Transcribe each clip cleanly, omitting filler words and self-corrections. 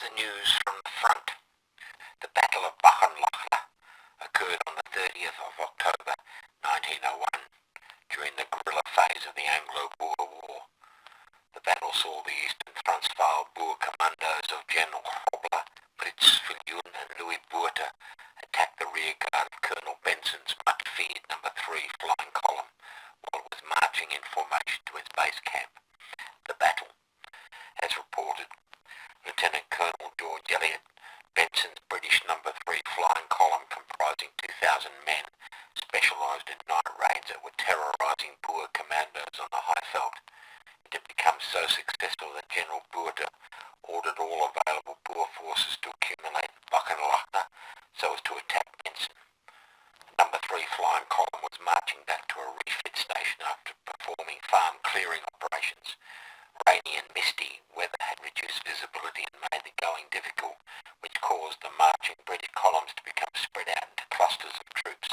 the news from the front. The Battle of Bakenlaagte occurred on the 30th of October 1901 during the guerrilla phase of the Anglo-Boer War. The battle saw the Eastern Transvaal Boer commandos of General Grobler, Brits Viljoen and Louis Botha attacked the rearguard of Colonel Benson's much-feared No. 3 Flying Column while it was marching in formation to its base camp. The battle, as reported, Lieutenant Colonel George Elliot, Benson's British No. 3 Flying Column, comprising 2,000 men, specialised in night raids that were terrorising Boer commandos on the Highveld. It had become so successful that General Botha ordered all available Boer forces to accumulate in Bakenlaagte so as to attack Benson. The No. 3 Flying Column was marching back to a refit station after performing farm clearing operations. Rainy and misty weather had reduced visibility and made the going difficult, which caused the marching British columns to become spread out into clusters of troops.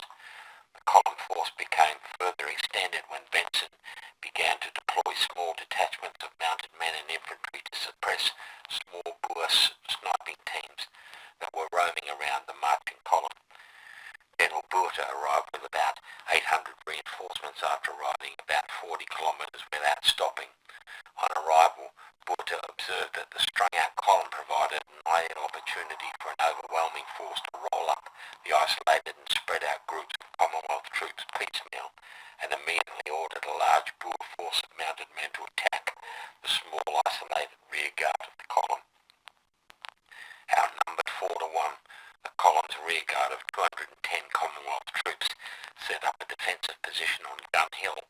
The column force became further extended when Benson began to deploy small detachments of mounted men and infantry to suppress small Boer sniping teams that were roaming around the marching column. General Botha arrived with about 800 reinforcements after riding about 40 kilometres without stopping. On arrival, Botha observed that the strung-out column provided an ideal opportunity for an overwhelming force to roll up the isolated and spread-out groups of Commonwealth troops piecemeal, and immediately ordered a large Boer force of mounted men to attack the small isolated rearguard of the column. Outnumbered 4 to 1, the column's rearguard of 210 Commonwealth troops set up a defensive position on Gun Hill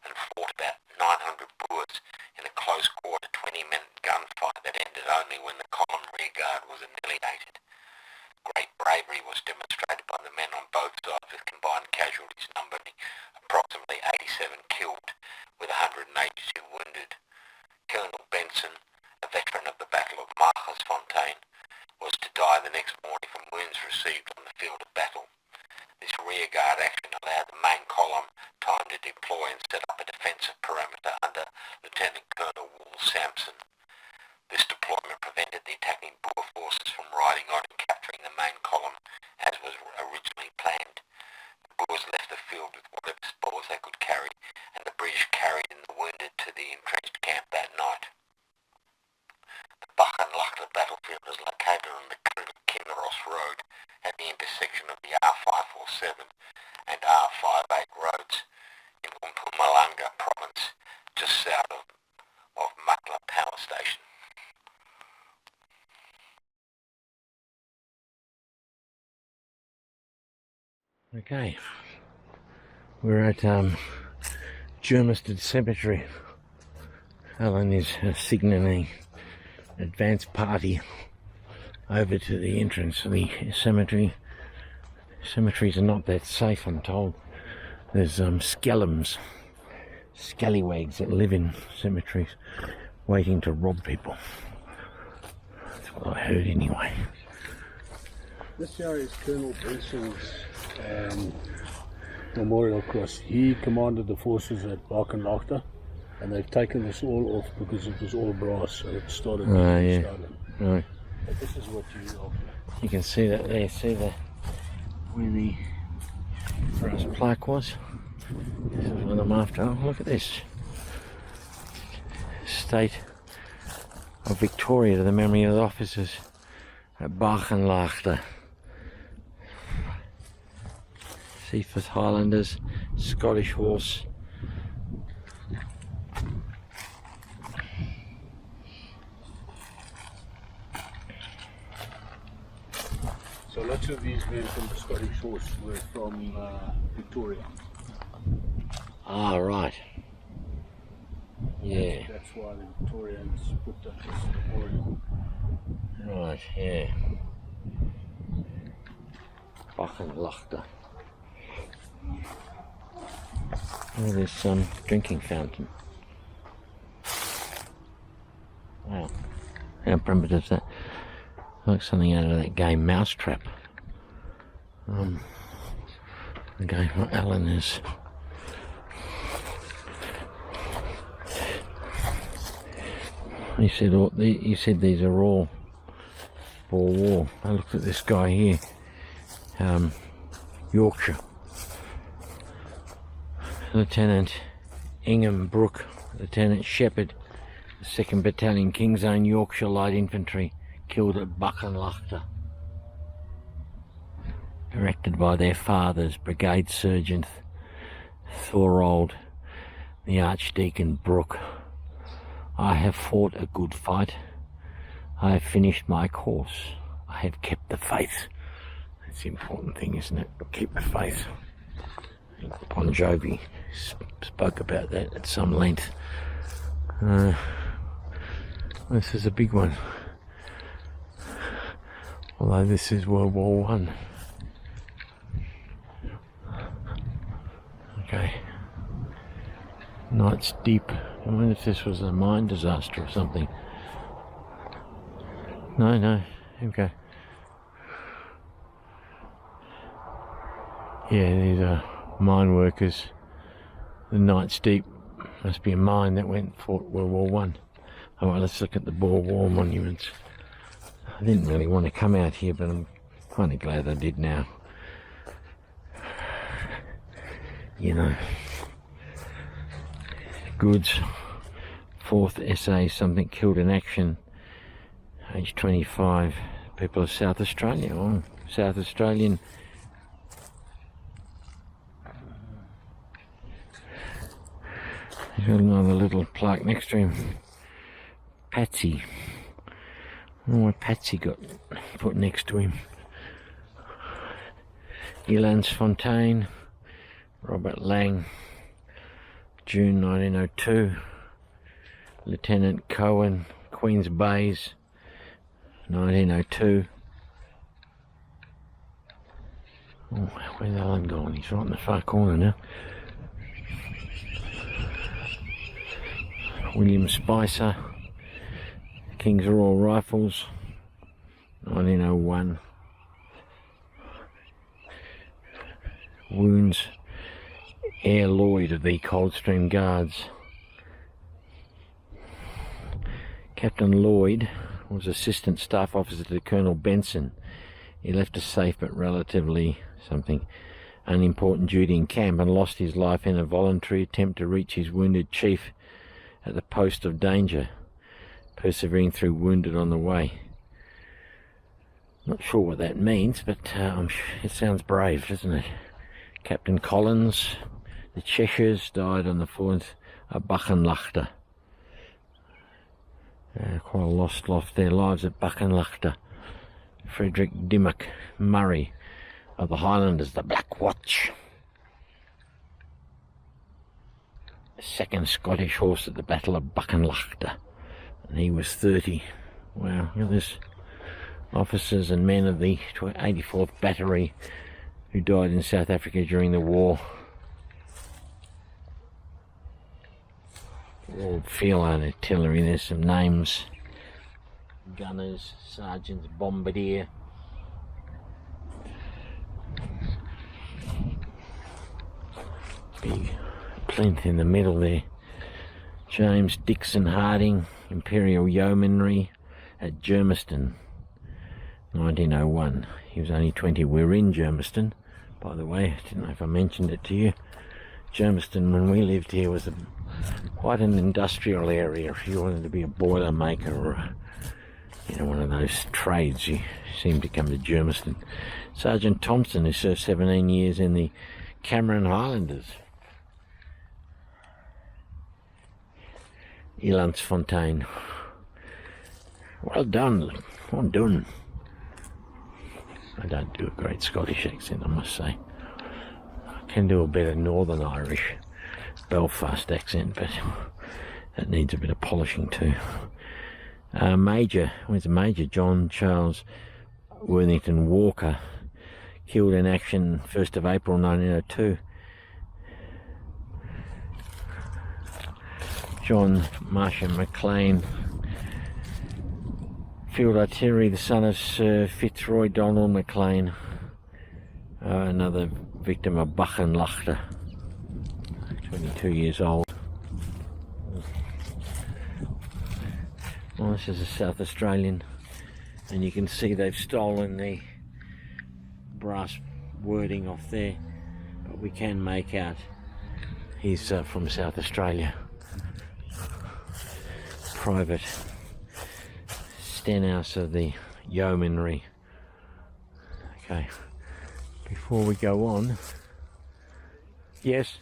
and fought about 900 Boers in a close-quarter 20-minute gunfight that ended only when the column rearguard was annihilated. Great bravery was demonstrated by the men on both sides, with combined casualties numbering approximately 87 killed, with 182 wounded. Colonel Benson, a veteran of the Battle of Magersfontein, was to die the next morning from wounds received on the field of battle. This rearguard action allowed the main column time to deploy and set up a defensive perimeter under Lieutenant Colonel Wool Sampson. This deployment prevented the attacking Boer forces from riding on and capturing the main column as was originally planned. The Boers left the field with whatever spoils they could carry, and the British carried in the wounded to the entrenched camp that night. The Bakenlaagte battlefield is located on the Kinross Road at the intersection of the R547 and R58 roads in Mpumalanga province, just south of Matla Power Station. Okay, we're at Germiston Cemetery. Alan is signaling an advance party over to the entrance of the cemetery. Cemeteries are not that safe, I'm told. There's skellums, scallywags that live in cemeteries waiting to rob people. That's what I heard anyway. This here is Colonel Benson's memorial cross. He commanded the forces at Bakenlaagte, and they've taken this all off because it was all brass, so it started being stolen. Right. But this is what you can see that there. See the where the brass plaque was. This is what I'm after. Oh, look at this. State of Victoria to the memory of the officers at Bakenlaagte. Seaforth Highlanders, Scottish Horse. So lots of these men from the Scottish Horse were from Victoria. Ah, right. Yeah. That's why the Victorians put up this memorial. Right, yeah. Bakenlaagte. Oh, there's some drinking fountain. Wow. How primitive is that? Like something out of that game Mousetrap. The game Alan is. He said these are all Boer War. I looked at this guy here, Yorkshire. Lieutenant Ingham Brooke, Lieutenant Shepherd, 2nd Battalion, King's Own Yorkshire Light Infantry, killed at Bakenlaagte. Directed by their fathers, Brigade Sergeant Thorold, the Archdeacon Brooke. I have fought a good fight. I have finished my course. I have kept the faith. That's the important thing, isn't it? Keep the faith. Bon Jovi spoke about that at some length. This is a big one. Although this is World War One. Okay. Night's Deep. I wonder if this was a mine disaster or something. No. Okay. Yeah, these are mine workers. The Night's Deep must be a mine that went for World War One. Oh, well, let's look at the Boer War monuments. I didn't really want to come out here, but I'm kind of glad I did now. You know. Goods. 4th SA, something killed in action. Age 25. People of South Australia. Oh, South Australian. He's got another little plaque next to him. Patsy. I don't know why Patsy got put next to him. Elans Fontaine. Robert Lang. June 1902. Lieutenant Cohen. Queen's Bays. 1902. Oh, where's Alan gone? He's right in the far corner now. William Spicer. King's Royal Rifles. 1901. Wounds. Air Lloyd of the Coldstream Guards. Captain Lloyd was Assistant Staff Officer to Colonel Benson. He left a safe but relatively unimportant duty in camp and lost his life in a voluntary attempt to reach his wounded chief at the post of danger, persevering through wounded on the way. Not sure what that means, but it sounds brave, doesn't it? Captain Collins, the Cheshires, died on the 4th of Bakenlaagte. Quite lost their lives at Bakenlaagte. Frederick Dimmock Murray of the Highlanders, the Black Watch. 2nd Scottish Horse at the Battle of Bakenlaagte. And he was 30. Wow, look at this. Officers and men of the 84th Battery who died in South Africa during the war. All field artillery, there's some names. Gunners, sergeants, bombardier. Big plinth in the middle there. James Dixon Harding, Imperial Yeomanry at Germiston, 1901. He was only 20. We're in Germiston, by the way. I didn't know if I mentioned it to you. Germiston, when we lived here, was quite an industrial area. If you wanted to be a boiler maker or one of those trades, you seemed to come to Germiston. Sergeant Thompson, who served 17 years in the Cameron Highlanders. Elans Fontaine. Well done. Well done. I don't do a great Scottish accent, I must say. I can do a better Northern Irish Belfast accent, but that needs a bit of polishing too. Major, where's the Major? John Charles Worthington Walker, killed in action 1st of April 1902. John Marshall McLean, Field Artillery, the son of Sir Fitzroy Donald McLean, another victim of Bakenlaagte, 22 years old. Well, this is a South Australian And you can see they've stolen the brass wording off there, but we can make out he's from South Australia. Private stenhouse of the yeomanry. Okay, before we go on, yes?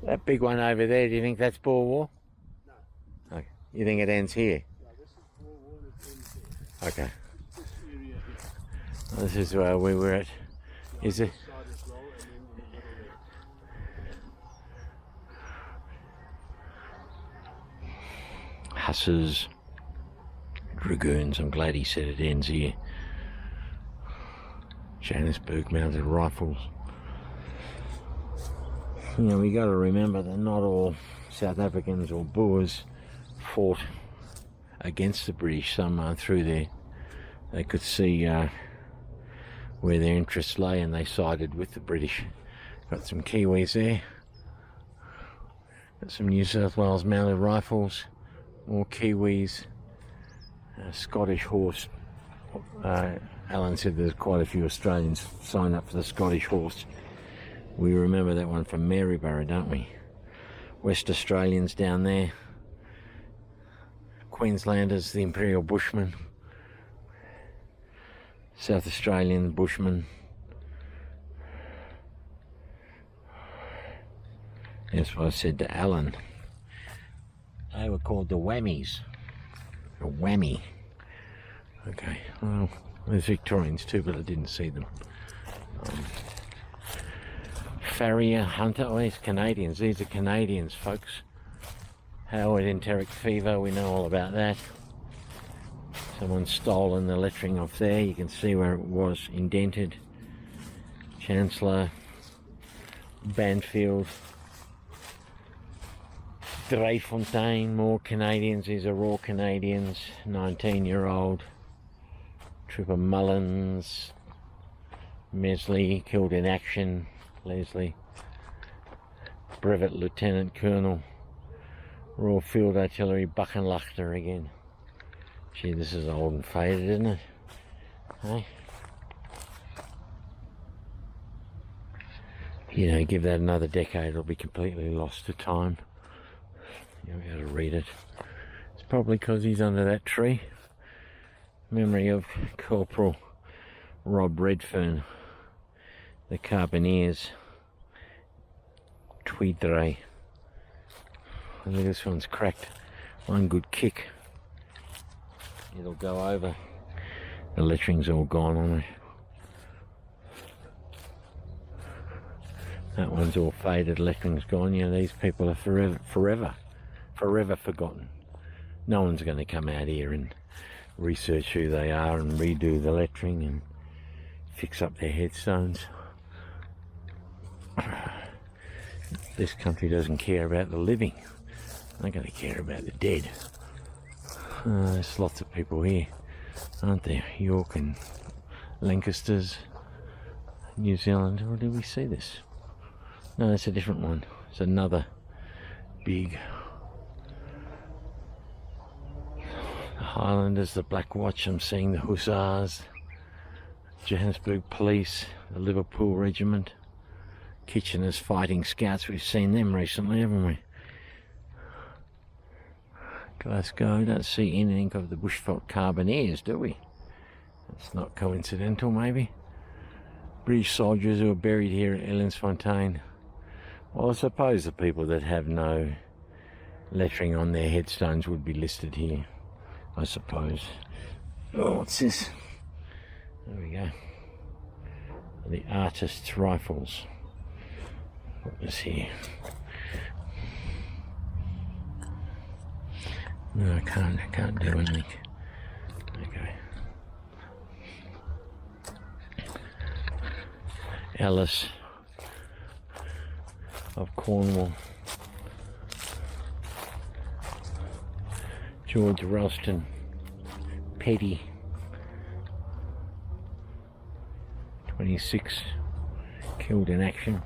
That big one over there, do you think that's Boer War? No. Okay. You think it ends here? No, this is Boer War and it ends here. Okay. This area here. This is where we were at. Is it? This side as well, and then in the middle there. Hussars, Dragoons, I'm glad he said it ends here. Johannesburg mounted rifles. You know, we got to remember that not all South Africans or Boers fought against the British. Some through there, they could see where their interests lay and they sided with the British. Got some Kiwis there. Got some New South Wales mounted rifles. More Kiwis. Scottish horse. Alan said there's quite a few Australians signed up for the Scottish horse. We remember that one from Maryborough, don't we? West Australians down there. Queenslanders, the Imperial Bushmen. South Australian Bushmen. That's what I said to Alan. They were called the Whammies. A whammy. Okay, well, there's Victorians too, but I didn't see them. Farrier, Hunter, oh, these Canadians. These are Canadians, folks. Howard enteric fever, we know all about that. Someone's stolen the lettering off there. You can see where it was indented. Chancellor, Banfield, Dreyfontein, more Canadians. These are raw Canadians. 19-year-old. Trooper Mullins, Mesley, killed in action. Leslie, Brevet Lieutenant Colonel, Royal Field Artillery, Bakenlaagte again. Gee, this is old and faded, isn't it? Hey? You know, give that another decade, it'll be completely lost to time. You'll be able to read it. It's probably because he's under that tree. Memory of Corporal Rob Redfern, the Carbineers, Tweedray. I think this one's cracked. One good kick, it'll go over. The lettering's all gone on it. That one's all faded, lettering's gone. You know, these people are forever forgotten. No one's going to come out here and research who they are and redo the lettering and fix up their headstones. This country doesn't care about the living. They're going to care about the dead. There's lots of people here, aren't there? York and Lancasters, New Zealand. Or did we see this? No, that's a different one. It's another big. The Highlanders, the Black Watch, I'm seeing the Hussars, Johannesburg Police, the Liverpool Regiment, Kitchener's Fighting Scouts. We've seen them recently, haven't we? Glasgow, don't see anything of the Bushveld Carbineers, do we? That's not coincidental, maybe. British soldiers who are buried here at Elensfontein. Well, I suppose the people that have no lettering on their headstones would be listed here, I suppose. Oh, what's this? There we go. The Artists' Rifles. What was here? No, I can't do anything. Okay. Ellis of Cornwall. George Ralston, Petty, 26, killed in action.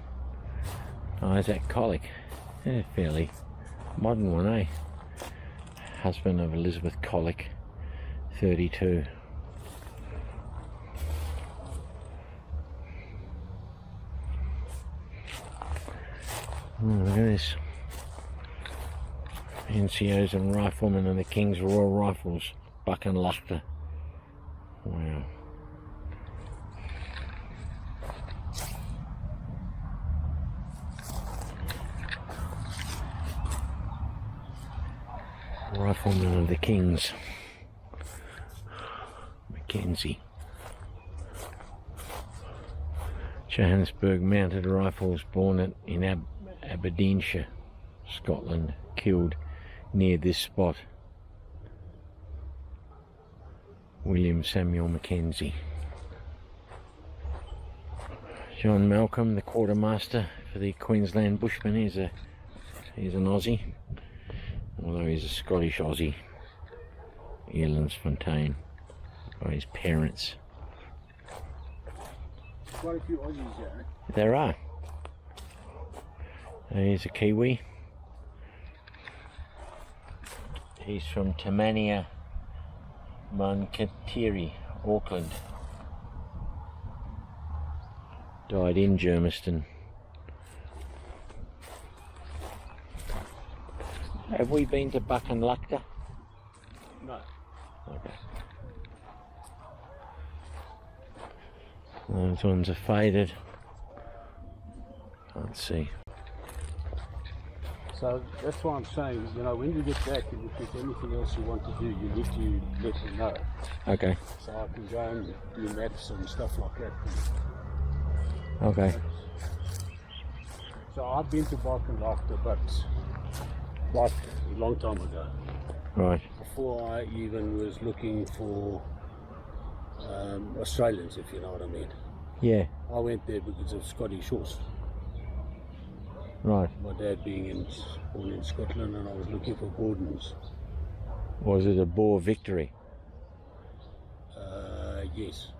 Isaac Colic, Yeah, fairly modern one, eh? Husband of Elizabeth Colic, 32. Oh, look at this. NCOs and Riflemen of the King's Royal Rifles, Bakenlaagte. Wow. Riflemen of the King's. Mackenzie. Johannesburg Mounted Rifles, born in Aberdeenshire, Scotland, killed near this spot. William Samuel Mackenzie. John Malcolm, the quartermaster for the Queensland Bushmen, he's an Aussie, although he's a Scottish Aussie. Fontaine by his parents. Quite a few Aussies here. There are. He's a Kiwi. He's from Tamania, Mankatiri, Auckland. Died in Germiston. Have we been to Bakenlaagte? No. Okay. Those ones are faded. Can't see. So that's why I'm saying, you know, when you get back and if there's anything else you want to do, you need to let me know. Okay. So I can go and do maths and stuff like that. Okay. So I've been to Bakenlaagte, but like a long time ago. Right. Before I even was looking for Australians, if you know what I mean. Yeah. I went there because of Scottish horse. Right. My dad being born in Scotland, and I was looking for Gordons. Was it a Boer Victory? Yes.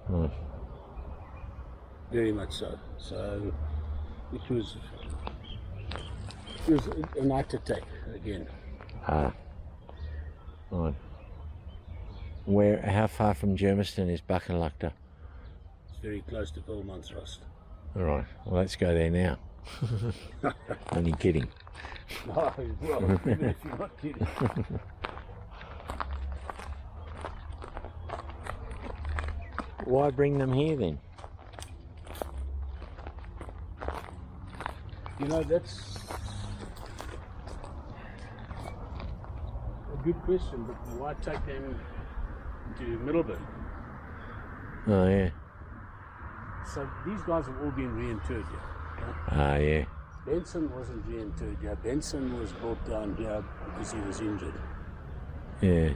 Right. Very much so. So it was a night attack again. Ah. Right. How far from Germiston is Bakenlaagte? It's very close to Vilmansrust. Alright, well let's go there now. Only kidding. No, well, even if you're not kidding. Why bring them here then? You know, that's a good question, but why take them to Middleburg? Oh yeah. So these guys have all been reinterred here. Okay? Ah yeah. Benson wasn't reinterred here. Benson was brought down here because he was injured. Yeah.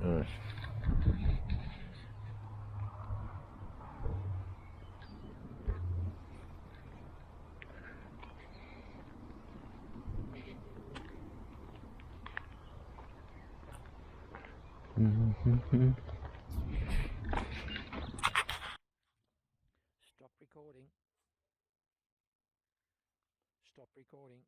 Right. Stop recording. Stop recording.